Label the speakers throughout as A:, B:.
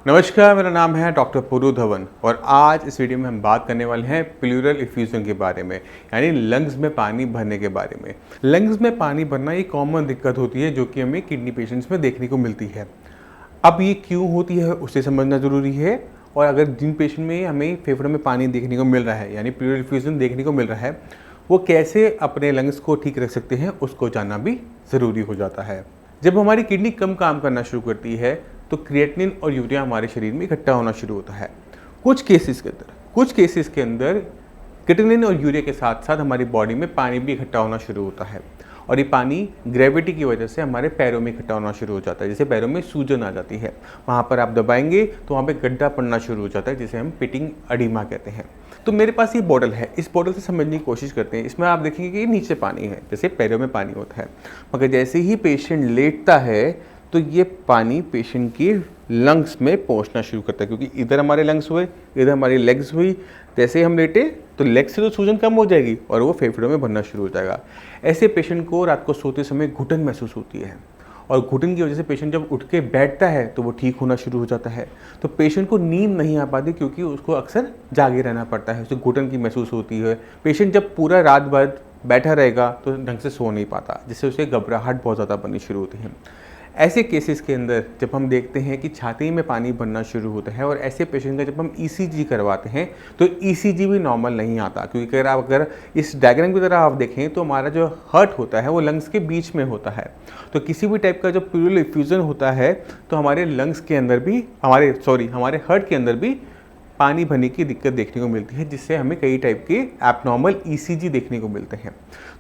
A: नमस्कार, मेरा नाम है डॉक्टर पुरु धवन और आज इस वीडियो में हम बात करने वाले हैं प्लूरल इफ्यूजन के बारे में, यानी लंग्स में पानी भरने के बारे में। लंग्स में पानी भरना एक कॉमन दिक्कत होती है जो कि हमें किडनी पेशेंट्स में देखने को मिलती है। अब ये क्यों होती है उसे समझना ज़रूरी है, और अगर जिन पेशेंट में हमें फेफड़ों में पानी देखने को मिल रहा है यानी प्लूरल इफ्यूजन देखने को मिल रहा है, वो कैसे अपने लंग्स को ठीक रख सकते हैं उसको जानना भी ज़रूरी हो जाता है। जब हमारी किडनी कम काम करना शुरू करती है तो क्रिएटिनिन और यूरिया हमारे शरीर में इकट्ठा होना शुरू होता है। कुछ केसेस के अंदर क्रिएटिनिन और यूरिया के साथ साथ हमारी बॉडी में पानी भी इकट्ठा होना शुरू होता है, और ये पानी ग्रेविटी की वजह से हमारे पैरों में इकट्ठा होना शुरू हो जाता है। जैसे पैरों में सूजन आ जाती है, वहाँ पर आप दबाएंगे तो वहाँ पे गड्ढा पड़ना शुरू हो जाता है, जिसे हम पिटिंग एडिमा कहते हैं। तो मेरे पास ये बॉटल है, इस बॉटल से समझने की कोशिश करते हैं। इसमें आप देखेंगे कि नीचे पानी है, जैसे पैरों में पानी होता है, मगर जैसे ही पेशेंट लेटता है तो ये पानी पेशेंट की लंग्स में पहुंचना शुरू करता है, क्योंकि इधर हमारे लंग्स हुए, इधर हमारी लेग्स हुई। जैसे ही हम लेटे तो लेग्स से तो सूजन कम हो जाएगी और वो फेफड़ों में भरना शुरू हो जाएगा। ऐसे पेशेंट को रात को सोते समय घुटन महसूस होती है, और घुटन की वजह से पेशेंट जब उठ के बैठता है तो वो ठीक होना शुरू हो जाता है। तो पेशेंट को नींद नहीं आ पाती, क्योंकि उसको अक्सर जागे रहना पड़ता है, उसे घुटन की महसूस होती है। पेशेंट जब पूरा रात भर बैठा रहेगा तो ढंग से सो नहीं पाता, जिससे उसे घबराहट बहुत ज़्यादा बननी शुरू होती है। ऐसे केसेस के अंदर जब हम देखते हैं कि छाती में पानी भरना शुरू होता है, और ऐसे पेशेंट का जब हम ईसीजी करवाते हैं तो ईसीजी भी नॉर्मल नहीं आता, क्योंकि अगर इस डायग्राम की तरह आप देखें तो हमारा जो हार्ट होता है वो लंग्स के बीच में होता है। तो किसी भी टाइप का जब प्लूरल इफ्यूजन होता है तो हमारे लंग्स के अंदर भी हमारे हार्ट के अंदर भी पानी भरने की दिक्कत देखने को मिलती है, जिससे हमें कई टाइप के एबनॉर्मल ईसीजी देखने को मिलते हैं।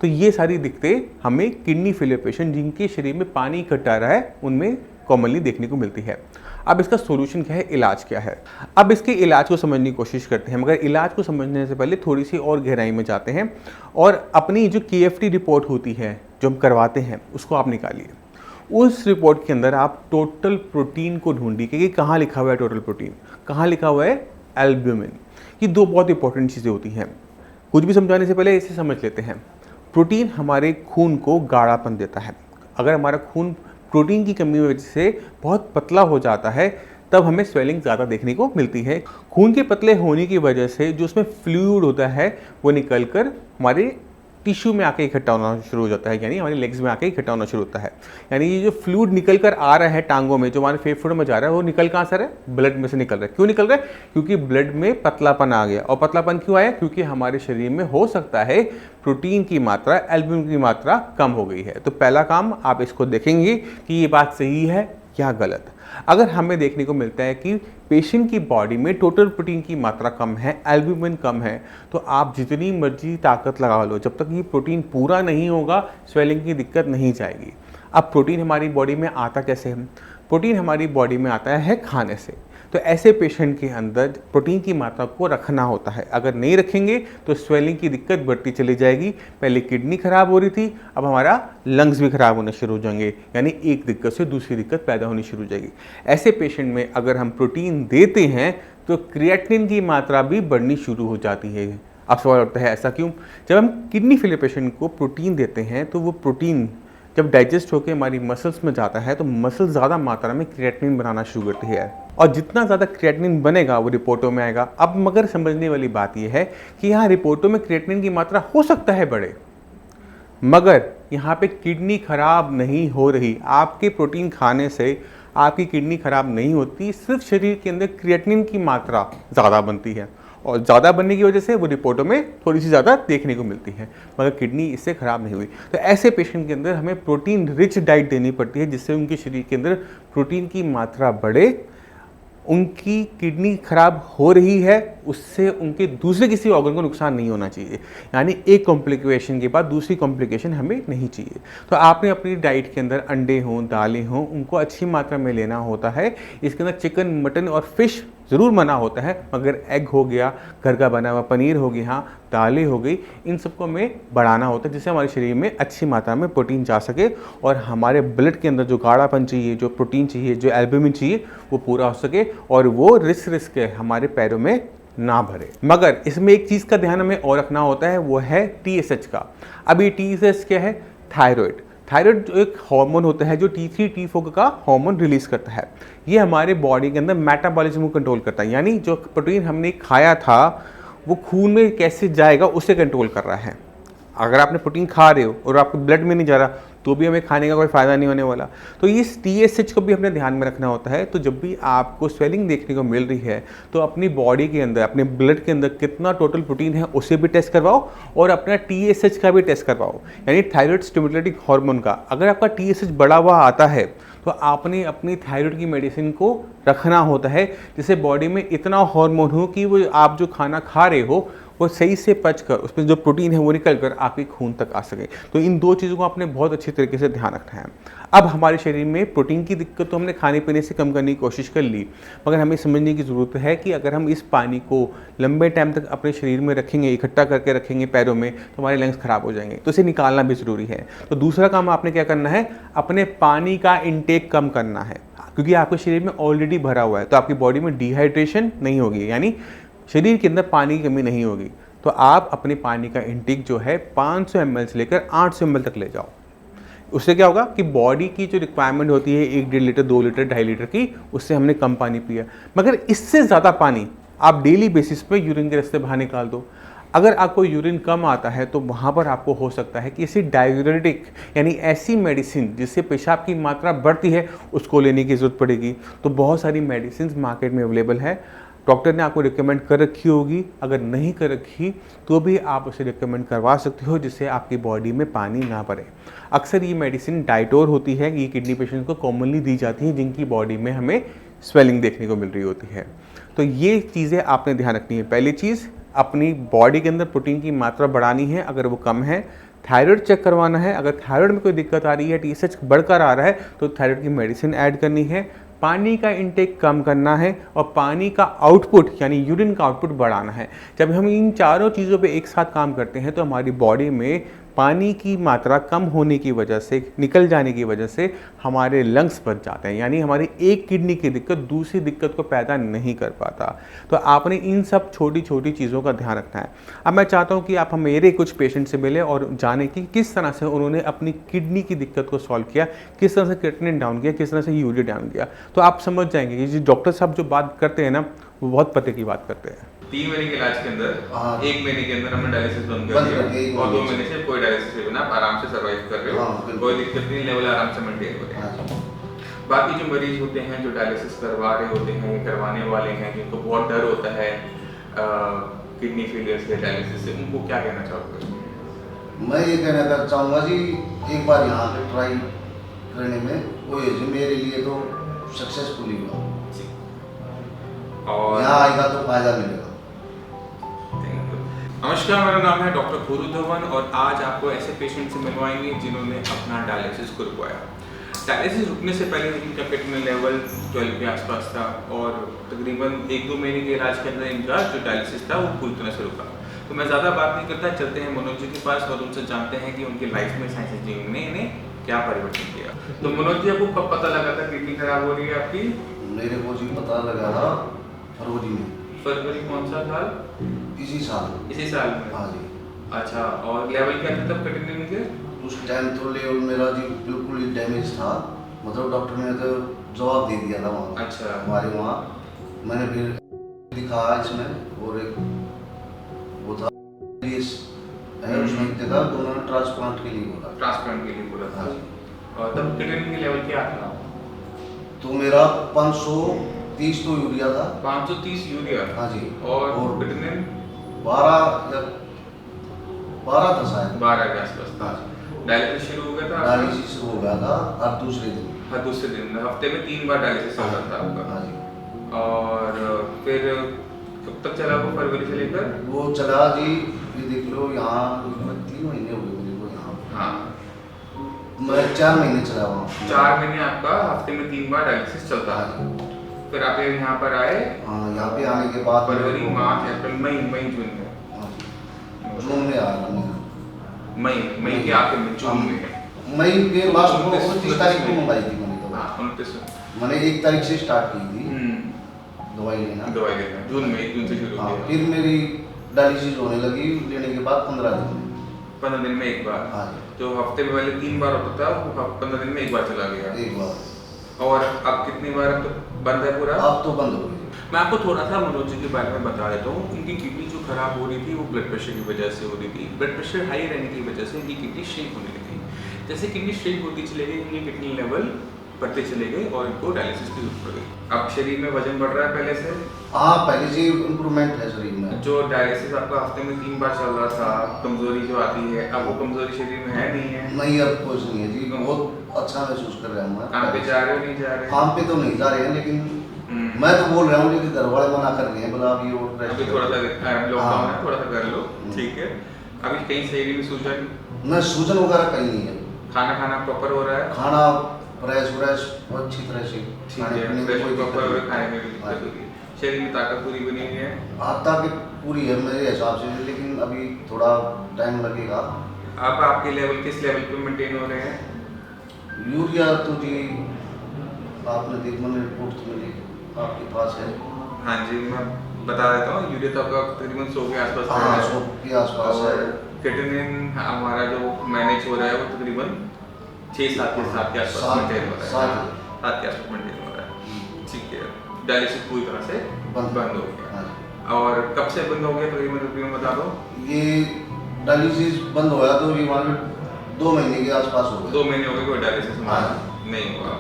A: तो ये सारी दिक्कतें हमें किडनी फेलियर पेशेंट जिनके शरीर में पानी इकट्ठा रहा है उनमें कॉमनली देखने को मिलती है। अब इसका सोल्यूशन क्या है, इलाज क्या है? अब इसके इलाज को समझने की कोशिश करते हैं, मगर इलाज को समझने से पहले थोड़ी सी और गहराई में जाते हैं, और अपनी जो KFT रिपोर्ट होती है जो हम करवाते हैं उसको आप निकालिए। उस रिपोर्ट के अंदर आप टोटल प्रोटीन को ढूंढिए कि कहाँ लिखा हुआ है टोटल प्रोटीन, कहाँ लिखा हुआ है एल्ब्यूमिन। ये दो बहुत इंपॉर्टेंट चीज़ें होती हैं। कुछ भी समझाने से पहले इसे समझ लेते हैं। प्रोटीन हमारे खून को गाढ़ापन देता है। अगर हमारा खून प्रोटीन की कमी की वजह से बहुत पतला हो जाता है तब हमें स्वेलिंग ज़्यादा देखने को मिलती है। खून के पतले होने की वजह से जो उसमें फ्लूइड होता है वो निकल कर हमारे टिश्यू में आके इकट्ठा होना शुरू हो जाता है, यानी हमारे लेग्स में आके इकट्ठा होना शुरू होता है। यानी ये जो फ्लूइड निकल कर आ रहा है टांगों में, जो हमारे फेफड़ों में जा रहा है, वो निकल कहाँ से रहा है? ब्लड में से निकल रहा है। क्यों निकल रहा है? क्योंकि ब्लड में पतलापन आ गया। और पतलापन क्यों आया? क्योंकि हमारे शरीर में हो सकता है प्रोटीन की मात्रा, एल्ब्यूमिन की मात्रा कम हो गई है। तो पहला काम आप इसको देखेंगे कि ये बात सही है या गलत। अगर हमें देखने को मिलता है कि पेशेंट की बॉडी में टोटल प्रोटीन की मात्रा कम है, एल्ब्यूमिन कम है, तो आप जितनी मर्जी ताकत लगा लो, जब तक ये प्रोटीन पूरा नहीं होगा स्वेलिंग की दिक्कत नहीं जाएगी। अब प्रोटीन हमारी बॉडी में आता कैसे है? प्रोटीन हमारी बॉडी में आता है खाने से। तो ऐसे पेशेंट के अंदर प्रोटीन की मात्रा को रखना होता है। अगर नहीं रखेंगे तो स्वेलिंग की दिक्कत बढ़ती चली जाएगी। पहले किडनी खराब हो रही थी, अब हमारा लंग्स भी खराब होने शुरू हो जाएंगे, यानी एक दिक्कत से दूसरी दिक्कत पैदा होनी शुरू हो जाएगी। ऐसे पेशेंट में अगर हम प्रोटीन देते हैं तो क्रिएटिनिन की मात्रा भी बढ़नी शुरू हो जाती है। अब सवाल उठता है ऐसा क्यों? जब हम किडनी फेलियर पेशेंट को प्रोटीन देते हैं तो वो प्रोटीन जब डाइजेस्ट होकर हमारी मसल्स में जाता है तो मसल ज़्यादा मात्रा में क्रिएटिनिन बनाना शुरू करती है, और जितना ज़्यादा क्रिएटिनिन बनेगा वो रिपोर्टों में आएगा। अब मगर समझने वाली बात यह है कि यहाँ रिपोर्टों में क्रिएटिनिन की मात्रा हो सकता है बढ़े, मगर यहाँ पे किडनी खराब नहीं हो रही। आपके प्रोटीन खाने से आपकी किडनी खराब नहीं होती, सिर्फ शरीर के अंदर क्रिएटिनिन की मात्रा ज़्यादा बनती है, और ज़्यादा बनने की वजह से वो रिपोर्टों में थोड़ी सी ज़्यादा देखने को मिलती है, मगर किडनी इससे ख़राब नहीं हुई। तो ऐसे पेशेंट के अंदर हमें प्रोटीन रिच डाइट देनी पड़ती है, जिससे उनके शरीर के अंदर प्रोटीन की मात्रा बढ़े। उनकी किडनी खराब हो रही है, उससे उनके दूसरे किसी ऑर्गन को नुकसान नहीं होना चाहिए, यानी एक कॉम्प्लिकेशन के बाद दूसरी कॉम्प्लिकेशन हमें नहीं चाहिए। तो आपने अपनी डाइट के अंदर अंडे हों, दालें हों, उनको अच्छी मात्रा में लेना होता है। इसके अंदर चिकन, मटन और फिश ज़रूर मना होता है, मगर एग हो गया, घर का बना हुआ पनीर हो गया, हाँ, दालें हो गई, इन सबको हमें बढ़ाना होता है, जिससे हमारे शरीर में अच्छी मात्रा में प्रोटीन जा सके और हमारे ब्लड के अंदर जो गाढ़ापन चाहिए, जो प्रोटीन चाहिए, जो एल्ब्यूमिन चाहिए, वो पूरा हो सके और वो रिस्क है हमारे पैरों में ना भरे। मगर इसमें एक चीज़ का ध्यान हमें और रखना होता है, वो है TSH का। अब ये TSH क्या है? थायराइड। थायराइड जो एक हार्मोन होता है जो T3 T4 का हार्मोन रिलीज करता है। ये हमारे बॉडी के अंदर मेटाबॉलिज्म को कंट्रोल करता है, यानी जो प्रोटीन हमने खाया था वो खून में कैसे जाएगा उसे कंट्रोल कर रहा है। अगर आपने प्रोटीन खा रहे हो और आपके ब्लड में नहीं जा रहा तो भी हमें खाने का कोई फ़ायदा नहीं होने वाला। तो इस TSH को भी अपने ध्यान में रखना होता है। तो जब भी आपको स्वेलिंग देखने को मिल रही है तो अपनी बॉडी के अंदर, अपने ब्लड के अंदर कितना टोटल प्रोटीन है उसे भी टेस्ट करवाओ और अपना TSH का भी टेस्ट करवाओ, यानी थायराइड स्टिमुलेटिंग हार्मोन का। अगर आपका TSH बढ़ा हुआ आता है तो आपने अपनी थायराइड की मेडिसिन को रखना होता है, जिससे बॉडी में इतना हार्मोन हो कि वो आप जो खाना खा रहे हो वो सही से पच कर उसमें जो प्रोटीन है वो निकल कर आपके खून तक आ सके। तो इन दो चीज़ों को आपने बहुत अच्छी तरीके से ध्यान रखना है। अब हमारे शरीर में प्रोटीन की दिक्कत तो हमने खाने पीने से कम करने की कोशिश कर ली, मगर हमें समझने की ज़रूरत है कि अगर हम इस पानी को लंबे टाइम तक अपने शरीर में रखेंगे, इकट्ठा करके रखेंगे पैरों में, तो हमारे लंग्स ख़राब हो जाएंगे। तो इसे निकालना भी ज़रूरी है। तो दूसरा काम आपने क्या करना है, अपने पानी का इंटेक कम करना है, क्योंकि आपके शरीर में ऑलरेडी भरा हुआ है। तो आपकी बॉडी में डिहाइड्रेशन नहीं होगी, यानी शरीर के अंदर पानी की कमी नहीं होगी। तो आप अपने पानी का इंटेक जो है 500 ml से लेकर 800 ml तक ले जाओ। उससे क्या होगा कि बॉडी की जो रिक्वायरमेंट होती है 1-1.5 लीटर, 2 लीटर, 2.5 लीटर की, उससे हमने कम पानी पिया। मगर इससे ज़्यादा पानी आप डेली बेसिस पे यूरिन के रास्ते बाहर निकाल दो। अगर आपको यूरिन कम आता है तो वहाँ पर आपको हो सकता है कि इसी डायूरेटिक यानी ऐसी मेडिसिन जिससे पेशाब की मात्रा बढ़ती है उसको लेने की ज़रूरत पड़ेगी। तो बहुत सारी मेडिसिन मार्केट में अवेलेबल है, डॉक्टर ने आपको रिकमेंड कर रखी होगी, अगर नहीं कर रखी तो भी आप उसे रिकमेंड करवा सकते हो, जिससे आपकी बॉडी में पानी ना भरे। अक्सर ये मेडिसिन डाइटोर होती है, ये किडनी पेशेंट को कॉमनली दी जाती है जिनकी बॉडी में हमें स्वेलिंग देखने को मिल रही होती है। तो ये चीज़ें आपने ध्यान रखनी है। पहली चीज़, अपनी बॉडी के अंदर प्रोटीन की मात्रा बढ़ानी है, अगर वो कम है। थायराइड चेक करवाना है, अगर थायराइड में कोई दिक्कत आ रही है, TSH बढ़कर आ रहा है तो थायराइड की मेडिसिन ऐड करनी है। पानी का इंटेक कम करना है और पानी का आउटपुट यानी यूरिन का आउटपुट बढ़ाना है। जब हम इन चारों चीज़ों पे एक साथ काम करते हैं तो हमारी बॉडी में पानी की मात्रा कम होने की वजह से, निकल जाने की वजह से हमारे लंग्स बच जाते हैं, यानी हमारी एक किडनी की दिक्कत दूसरी दिक्कत को पैदा नहीं कर पाता। तो आपने इन सब छोटी छोटी चीज़ों का ध्यान रखना है। अब मैं चाहता हूँ कि आप मेरे कुछ पेशेंट से मिले और जाने कि किस तरह से उन्होंने अपनी किडनी की दिक्कत को सॉल्व किया, किस तरह से क्रिएटिनिन डाउन किया, किस तरह से यूरिया डाउन किया। तो आप समझ जाएंगे कि जो डॉक्टर साहब जो बात करते हैं ना वो बहुत पते की बात करते हैं।
B: 3 महीने के इलाज के अंदर 1 महीने के अंदर हमने डायलिसिस बंद कर दिया और 2 महीने से कोई डायलिसिस के बिना आप आराम से सर्वाइव कर रहे हो, कोई दिक्कत नहीं, लेवल आराम से मेंटेन हो रहे हैं। बाकी जो मरीज होते हैं जो डायलिसिस करवा रहे होते हैं, करवाने वाले हैं, जिनको बहुत डर होता है किडनी फेलियर से, डायलिसिस से, उनको क्या कहना चाहोगे?
C: मैं ये कहना चाहूँगा जी, एक बार यहाँ पे ट्राई करने में वो ये जी मेरे लिए तो सक्सेसफुल ही हुआ, और यहाँ आएगा तो फायदा मिलेगा।
B: नमस्कार, मेरा नाम है डॉक्टर पुरु धवन और आज आपको ऐसे पेशेंट से मिलवाएंगे जिन्होंने अपना डायलिसिस को रुकवाया। डायलिसिस रुकने से पहले इनका क्रिएटिनिन लेवल 12 के आसपास था और तकरीबन 1-2 महीने के इलाज के अंदर इनका जो डायलिसिस था वो पूरी तरह से रुका। तो मैं ज़्यादा बात नहीं करता, चलते हैं मनोज जी के पास और उनसे जानते हैं कि उनकी लाइफ में साइंस जी ने इन्हें क्या परिवर्तन किया। तो मनोज जी, आपको कब पता लगा था किडनी खराब हो रही है आपकी?
C: मेरे को जी पता लगा था फरवरी में।
B: फरवरी कौन सा साल?
C: इसी साल।
B: इसी साल में?
C: हाँ जी।
B: अच्छा, और लेवल क्या था तब क्रिएटिनिन के?
C: उस टाइम तो लेवल मेरा जी बिल्कुल ही डैमेज था, मतलब डॉक्टर ने तो जवाब दे दिया था वहाँ।
B: अच्छा।
C: हमारे वहाँ मैंने फिर दिखाया इसमें और एक वो था उसमें देखा तो उन्होंने ट्रांसप्लांट के लिए बोला।
B: ट्रांसप्लांट के लिए बोला था।
C: हाँ जी।
B: और तब क्रिएटिनिन के लेवल क्या था?
C: तो मेरा 530 तो यूरिया था।
B: 530 यूरिया?
C: हाँ जी।
B: और क्रिएटिनिन
C: 12 था शायद।
B: 12 के आसपास था। डायलिसिस शुरू हो गया था?
C: डायलिसिस शुरू हो गया था हर दूसरे दिन।
B: हर दूसरे दिन, हफ्ते में 3 बार डायलिसिस होता था आपका?
C: हाँ जी।
B: और फिर कब तक चला वो, फरवरी से लेकर?
C: वो चला जी, ये देख लो यहाँ 3 महीने हो गए मुझे को यहाँ।
B: हाँ,
C: मैं 4 महीने चला वहाँ।
B: 4 महीने आपका हफ्ते में 3 बार डायलिसिस चलता है। फिर आप यहाँ पर आए?
C: हाँ, यहाँ पे आने के बाद
B: फरवरी, मार्च, अप्रैल, मई, जून में?
C: जून में आया था।
B: मई के आखिर में, जून में?
C: मई के लास्ट में 29 तारीख को मंगाई थी मैंने तो।
B: हाँ, 29।
C: मैंने 1 तारीख से स्टार्ट की थी दवाई लेना।
B: जून में 1 जून से शुरू
C: हाँ,
B: किया।
C: फिर मेरी डायलिसिस होने लगी, लेने के बाद 15 दिन में।
B: 15 दिन में एक बार?
C: हाँ।
B: जो हफ्ते में पहले 3 बार होता था वो 15 दिन में 1 बार चला गया।
C: एक बार।
B: और अब कितनी बार अब तो बंद है पूरा?
C: अब तो बंद हो गई।
B: मैं आपको थोड़ा सा मनोज जी के बारे में बता देता हूँ। इनकी किडनी जो खराब हो रही थी वो ब्लड प्रेशर की वजह से हो रही थी। ब्लड प्रेशर हाई रहने की वजह से इनकी किडनी श्रिंक होने लगी। जैसे किडनी श्रिंक होती चली गई, इनकी किडनी लेवल बढ़ते चले गए और इनको डायलिसिस की जरूरत पड़ गई। अब शरीर में वजन बढ़ रहा है पहले से?
C: हाँ, पहले से इम्प्रूवमेंट है शरीर में।
B: जो डायलिसिस आपका हफ्ते में 3 बार चल रहा था, कमजोरी जो आती है, अब वो कमजोरी शरीर में है नहीं है?
C: नहीं, अब कुछ नहीं है जी, बहुत अच्छा महसूस कर रहे हैं।
B: काम पे जा रहे हो नहीं जा रहे?
C: काम पे तो नहीं जा रहे हैं, लेकिन मैं तो बोल रहा हूँ, लेकिन घर वाले मना कर रहे हैं, बोला अभी वो
B: अभी थोड़ा सा लॉकडाउन है, थोड़ा सा कर लो, ठीक है। अभी कहीं शरीर में सूजन?
C: न, सूजन वगैरह कहीं नहीं है।
B: खाना प्रॉपर हो रहा है?
C: खाना फ्रेश अच्छी तरह से,
B: ठीक है, फ्रेश प्रॉपर हो रहा है, खाने में भी दिक्कत होगी। शरीर में ताकत पूरी बनी हुई है?
C: ताकत पूरी है मेरे हिसाब से, लेकिन अभी थोड़ा टाइम लगेगा।
B: अब आपके लेवल किस लेवल पे मेंटेन हो रहे हैं?
C: यूरिया तो जी आपने देख, मैंने रिपोर्ट तो मिली आपके पास है।
B: हाँ जी, मैं बता देता हूँ। यूरिया तो आपका तकरीबन 100 के आसपास है।
C: 100 के आसपास है।
B: क्रिएटिनिन हमारा जो मैनेज हो रहा है वो तकरीबन 6-7 के आसपास मेंटेन हो रहा है। 7 के आसपास मेंटेन हो रहा है, ठीक है। डायलिसिस पूरी तरह से बंद हो गया। और कब से बंद हो गया तकरीबन बता दो?
C: ये डायलिसिस बंद होया तो ये मान 2 महीने के आसपास हो गए।
B: 2 महीने हो गए कोई डायलिसिस हमारा नहीं हुआ।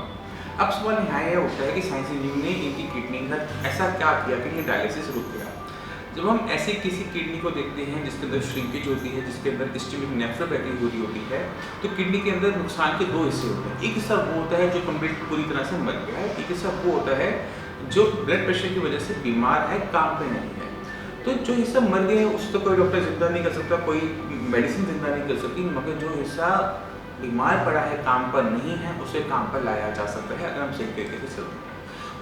B: अब सवाल यहाँ यह उठता है कि साइंस इंजीनियर ने इनकी किडनी का ऐसा क्या किया कि ये डायलिसिस रुक गया। जब हम ऐसी किसी किडनी को देखते हैं जिसके अंदर श्रिंकेज होती है, जिसके अंदर इस्केमिक नेफ्रोपैथी हो रही होती है, तो किडनी के अंदर नुकसान के 2 हिस्से होते हैं। एक हिस्सा वो होता है जो कंप्लीट पूरी तरह से मर गया है, एक हिस्सा वो होता है जो ब्लड प्रेशर की वजह से बीमार है, काम पे नहीं है। तो जो हिस्सा मर गया है उसको कोई डॉक्टर जिंदा नहीं कर सकता, कोई मेडिसिन जिंदा नहीं कर सकती, मगर जो हिस्सा बीमार पड़ा है, काम पर नहीं है, उसे काम पर लाया जा सकता है अगर हम सही तरीके से चलते हैं।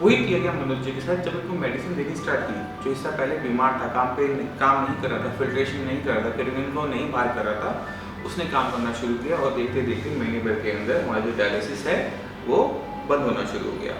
B: वही किया गया मनोज जी के साथ। जब उनको मेडिसिन देनी स्टार्ट की, जो हिस्सा पहले बीमार था, काम नहीं कर रहा था, फिल्ट्रेशन नहीं कर रहा था, क्रिएटिनिन को नहीं बाहर कर रहा था, उसने काम करना शुरू किया और देखते देखते महीने भर के अंदर हमारा जो डायलिसिस है वो बंद होना शुरू हो गया।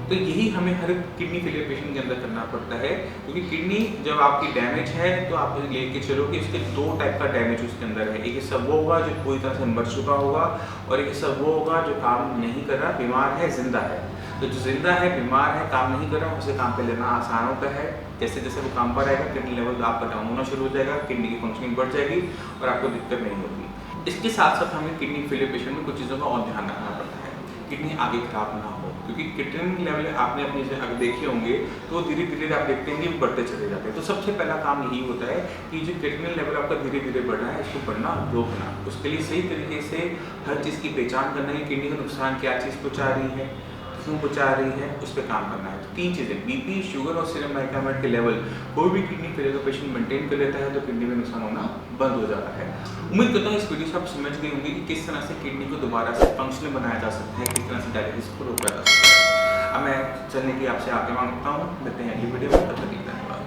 B: तो यही हमें हर किडनी फेलियर पेशेंट के अंदर करना पड़ता है, क्योंकि किडनी जब आपकी डैमेज है तो आप लेके चलो कि इसके 2 टाइप का डैमेज उसके अंदर है। एक हिस्सा वो होगा जो पूरी तरह से मर चुका होगा और एक हिस्सा वो होगा जो काम नहीं कर रहा, बीमार है, जिंदा है। तो जो जिंदा है, बीमार है, काम नहीं कर रहा, उसे काम पे लेना आसान होता है। जैसे जैसे वो काम पर आएगा, किडनी लेवल आपका डाउन होना शुरू हो जाएगा, किडनी की फंक्शनिंग बढ़ जाएगी और आपको दिक्कत नहीं होगी। इसके साथ साथ हमें किडनी फेलियर पेशेंट में कुछ चीज़ों का और ध्यान रखना पड़ता है, किडनी आगे खराब ना हो, क्योंकि क्रिएटिनिन लेवल आपने अपने से अगर देखे होंगे तो धीरे धीरे आप देखते हैं कि बढ़ते चले जाते हैं। तो सबसे पहला काम यही होता है कि जो क्रिएटिनिन लेवल आपका धीरे धीरे बढ़ रहा है, इसको बढ़ना रोकना। उसके लिए सही तरीके से हर चीज़ की पहचान करना है, किडनी का नुकसान क्या चीज़ पहुँचा रही है, क्यों पहुँचा रही है, उस पर काम करना है। तो 3 चीज़ें, बीपी, शुगर और सीरम ग्लाइकोसाइड के लेवल कोई भी किडनी फेलियर का पेशेंट मेंटेन कर लेता है तो किडनी में नुकसान होना बंद हो जाता है। उम्मीद करता हूँ इस वीडियो से आप समझ गए होंगे कि किस तरह से किडनी को दोबारा से फंक्शनल बनाया जा सकता है, किस तरह से डायलिसिस को रोका जा सकता है। अब मैं चलने की आपसे आगे मांगता हूँ, मिलते हैं अगली वीडियो में, तब तक के लिए धन्यवाद।